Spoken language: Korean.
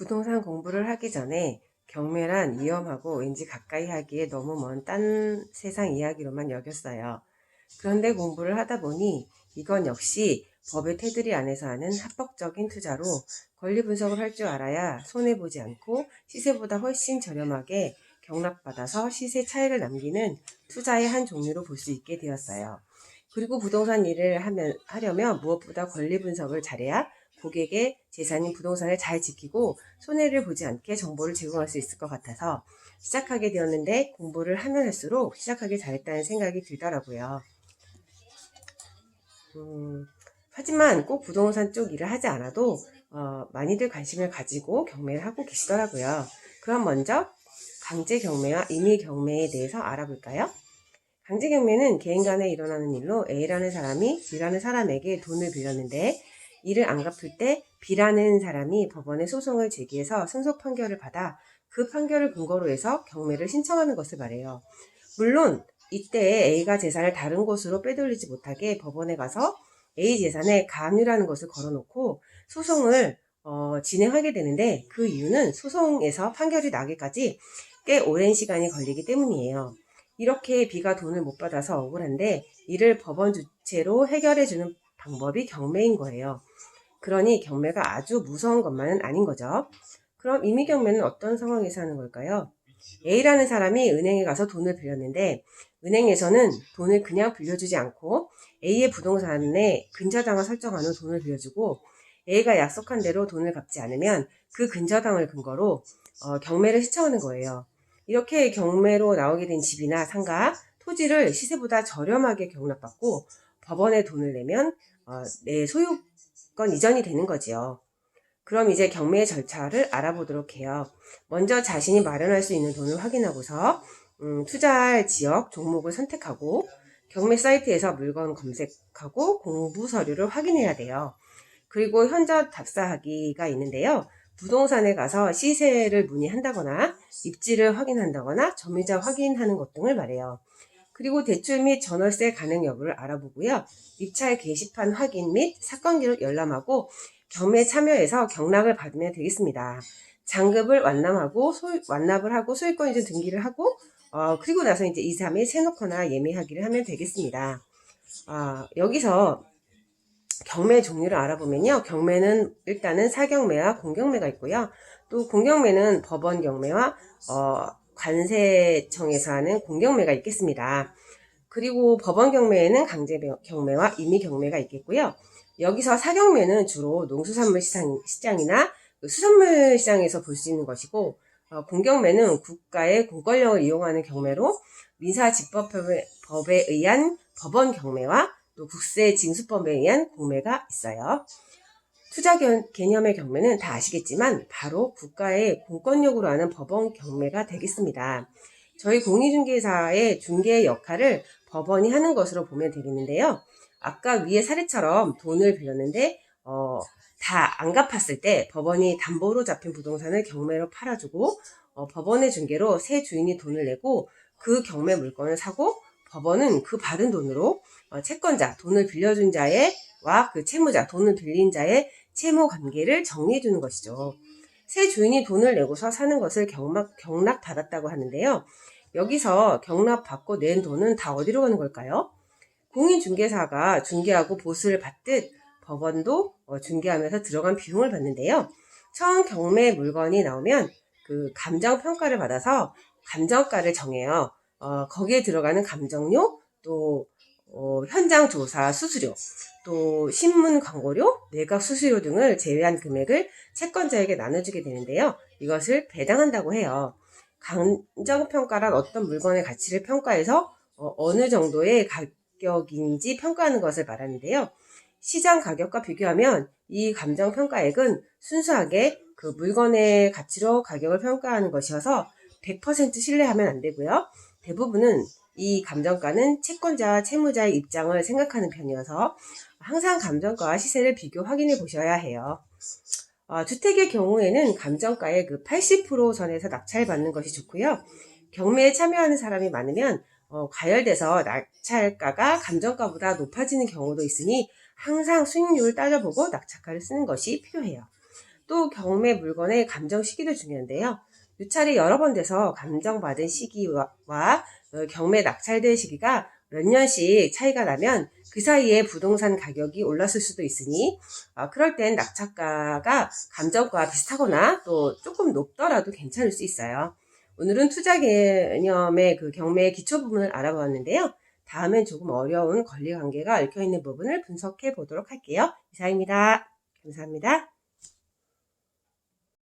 부동산 공부를 하기 전에 경매란 위험하고 왠지 가까이 하기에 너무 먼 딴 세상 이야기로만 여겼어요. 그런데 공부를 하다 보니 이건 역시 법의 테두리 안에서 하는 합법적인 투자로 권리 분석을 할 줄 알아야 손해보지 않고 시세보다 훨씬 저렴하게 경락받아서 시세 차익을 남기는 투자의 한 종류로 볼 수 있게 되었어요. 그리고 부동산 일을 하려면 무엇보다 권리 분석을 잘해야 고객의 재산인 부동산을 잘 지키고 손해를 보지 않게 정보를 제공할 수 있을 것 같아서 시작하게 되었는데 공부를 하면 할수록 시작하기 잘했다는 생각이 들더라고요. 하지만 꼭 부동산 쪽 일을 하지 않아도 많이들 관심을 가지고 경매를 하고 계시더라고요. 그럼 먼저 강제 경매와 임의 경매에 대해서 알아볼까요? 강제 경매는 개인 간에 일어나는 일로 A라는 사람이 B라는 사람에게 돈을 빌렸는데 이를 안 갚을 때 B라는 사람이 법원에 소송을 제기해서 승소 판결을 받아 그 판결을 근거로 해서 경매를 신청하는 것을 말해요. 물론 이때 A가 재산을 다른 곳으로 빼돌리지 못하게 법원에 가서 A 재산에 가압류라는 것을 걸어놓고 소송을 진행하게 되는데 그 이유는 소송에서 판결이 나기까지 꽤 오랜 시간이 걸리기 때문이에요. 이렇게 B가 돈을 못 받아서 억울한데 이를 법원 주체로 해결해주는 방법이 경매인 거예요. 그러니 경매가 아주 무서운 것만은 아닌 거죠. 그럼 임의 경매는 어떤 상황에서 하는 걸까요? A라는 사람이 은행에 가서 돈을 빌렸는데 은행에서는 돈을 그냥 빌려주지 않고 A의 부동산에 근저당을 설정한 후 돈을 빌려주고 A가 약속한 대로 돈을 갚지 않으면 그 근저당을 근거로 경매를 신청하는 거예요. 이렇게 경매로 나오게 된 집이나 상가, 토지를 시세보다 저렴하게 경락받고 법원에 돈을 내면 내 소유권 이전이 되는 거지요. 그럼 이제 경매 절차를 알아보도록 해요. 먼저 자신이 마련할 수 있는 돈을 확인하고서 투자할 지역, 종목을 선택하고 경매 사이트에서 물건 검색하고 공부 서류를 확인해야 돼요. 그리고 현저 답사하기가 있는데요. 부동산에 가서 시세를 문의한다거나 입지를 확인한다거나 점유자 확인하는 것 등을 말해요. 그리고 대출 및 전월세 가능 여부를 알아보고요. 입찰 게시판 확인 및 사건 기록 열람하고 경매 참여해서 경락을 받으면 되겠습니다. 잔급을 완납을 하고 소유권 이전 등기를 하고 그리고 나서 이제 2, 3일 세놓거나 예매하기를 하면 되겠습니다. 여기서 경매 종류를 알아보면요. 경매는 일단은 사경매와 공경매가 있고요. 또 공경매는 법원 경매와 관세청에서 하는 공경매가 있겠습니다. 그리고 법원 경매에는 강제 경매와 임의 경매가 있겠고요. 여기서 사경매는 주로 농수산물 시장이나 수산물 시장에서 볼 수 있는 것이고 공경매는 국가의 공권력을 이용하는 경매로 민사집법법에 의한 법원 경매와 또 국세징수법에 의한 공매가 있어요. 투자 개념의 경매는 다 아시겠지만 바로 국가의 공권력으로 하는 법원 경매가 되겠습니다. 저희 공인중개사의 중개 역할을 법원이 하는 것으로 보면 되겠는데요. 아까 위의 사례처럼 돈을 빌렸는데 다 안 갚았을 때 법원이 담보로 잡힌 부동산을 경매로 팔아주고 법원의 중개로 새 주인이 돈을 내고 그 경매 물건을 사고 법원은 그 받은 돈으로 채권자, 돈을 빌려준 자와 그 채무자, 돈을 빌린 자의 채무 관계를 정리해 주는 것이죠. 새 주인이 돈을 내고서 사는 것을 경락 받았다고 하는데요. 여기서 경락 받고 낸 돈은 다 어디로 가는 걸까요? 공인중개사가 중개하고 보수를 받듯 법원도 중개하면서 들어간 비용을 받는데요. 처음 경매 물건이 나오면 그 감정평가를 받아서 감정가를 정해요. 거기에 들어가는 감정료, 또 현장 조사 수수료, 또 신문 광고료, 매각 수수료 등을 제외한 금액을 채권자에게 나눠주게 되는데요. 이것을 배당한다고 해요. 감정평가란 어떤 물건의 가치를 평가해서 어느 정도의 가격인지 평가하는 것을 말하는데요. 시장 가격과 비교하면 이 감정평가액은 순수하게 그 물건의 가치로 가격을 평가하는 것이어서 100% 신뢰하면 안 되고요. 대부분은 이 감정가는 채권자와 채무자의 입장을 생각하는 편이어서 항상 감정가와 시세를 비교 확인해 보셔야 해요. 주택의 경우에는 감정가의 그 80% 선에서 낙찰받는 것이 좋고요. 경매에 참여하는 사람이 많으면 과열돼서 낙찰가가 감정가보다 높아지는 경우도 있으니 항상 수익률을 따져보고 낙찰가를 쓰는 것이 필요해요. 또 경매 물건의 감정 시기도 중요한데요. 유찰이 여러 번 돼서 감정받은 시기와 경매 낙찰될 시기가 몇 년씩 차이가 나면 그 사이에 부동산 가격이 올랐을 수도 있으니 그럴 땐 낙찰가가 감정가와 비슷하거나 또 조금 높더라도 괜찮을 수 있어요. 오늘은 투자 개념의 그 경매의 기초 부분을 알아보았는데요. 다음엔 조금 어려운 권리관계가 얽혀있는 부분을 분석해 보도록 할게요. 이상입니다. 감사합니다.